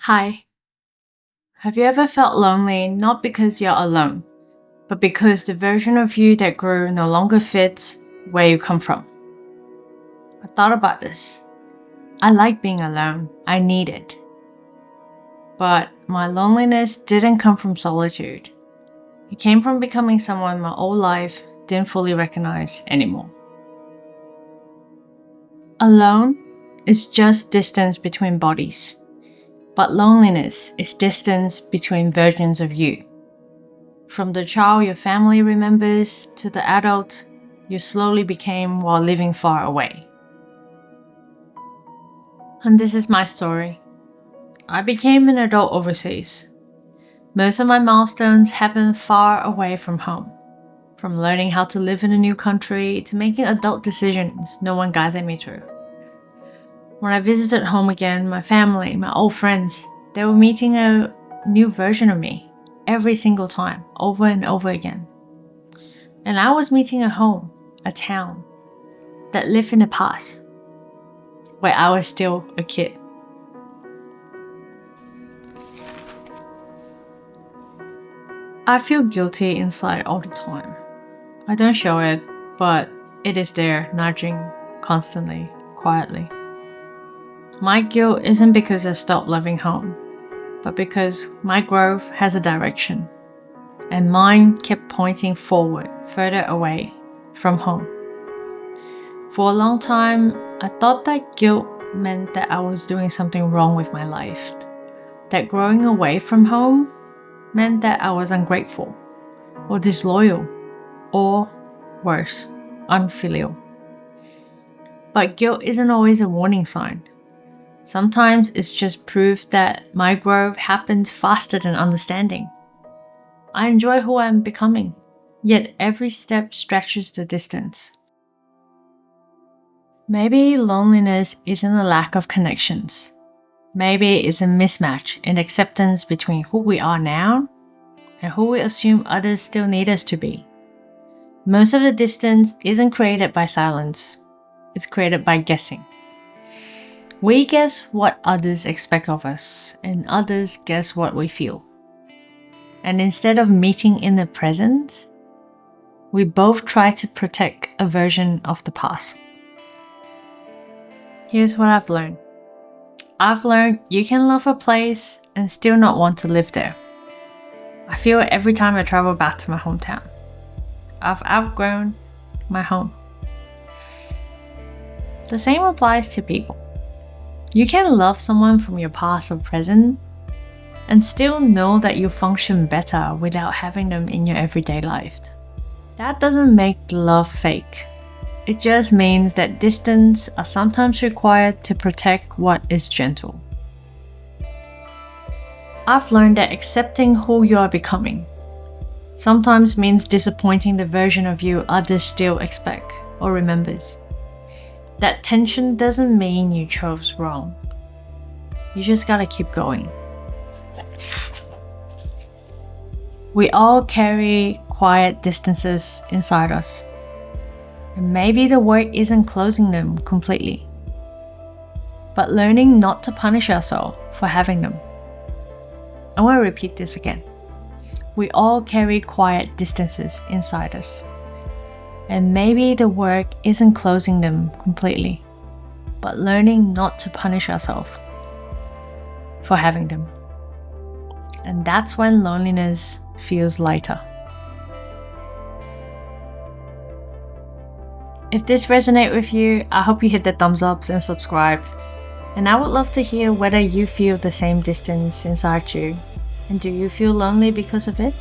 Hi. Have you ever felt lonely not because you're alone, but because the version of you that grew no longer fits where you come from? I thought about this. I like being alone. I need it. But my loneliness didn't come from solitude. It came from becoming someone my whole life didn't fully recognize anymore. Alone is just distance between bodies, but loneliness is distance between versions of you. From the child your family remembers to the adult you slowly became while living far away. And this is my story. I became an adult overseas. Most of my milestones happened far away from home. From learning how to live in a new country to making adult decisions no one guided me through. When I visited home again, my family, my old friends, they were meeting a new version of me every single time, over and over again. And I was meeting a home, a town, that lived in the past, where I was still a kid. I feel guilty inside all the time. I don't show it, but it is there, nudging constantly, quietly. My guilt isn't because I stopped loving home, but because my growth has a direction, and mine kept pointing forward, further away from home. For a long time, I thought that guilt meant that I was doing something wrong with my life, that growing away from home meant that I was ungrateful, or disloyal, or worse, unfilial. But guilt isn't always a warning sign. Sometimes it's just proof that my growth happened faster than understanding. I enjoy who I'm becoming, yet every step stretches the distance. Maybe loneliness isn't a lack of connections. Maybe it's a mismatch in acceptance between who we are now and who we assume others still need us to be. Most of the distance isn't created by silence, it's created by guessing. We guess what others expect of us, and others guess what we feel. And instead of meeting in the present, we both try to protect a version of the past. Here's what I've learned. I've learned you can love a place and still not want to live there. I feel it every time I travel back to my hometown. I've outgrown my home. The same applies to people. You can love someone from your past or present and still know that you function better without having them in your everyday life. That doesn't make the love fake. It just means that distance are sometimes required to protect what is gentle. I've learned that accepting who you are becoming sometimes means disappointing the version of you others still expect or remembers. That tension doesn't mean you chose wrong. You just gotta keep going. We all carry quiet distances inside us. And maybe the work isn't closing them completely, but learning not to punish ourselves for having them. I want to repeat this again. We all carry quiet distances inside us. And maybe the work isn't closing them completely, but learning not to punish ourselves for having them. And that's when loneliness feels lighter. If this resonates with you, I hope you hit the thumbs up and subscribe. And I would love to hear whether you feel the same distance inside you. And do you feel lonely because of it?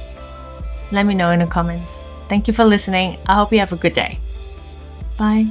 Let me know in the comments. Thank you for listening. I hope you have a good day. Bye.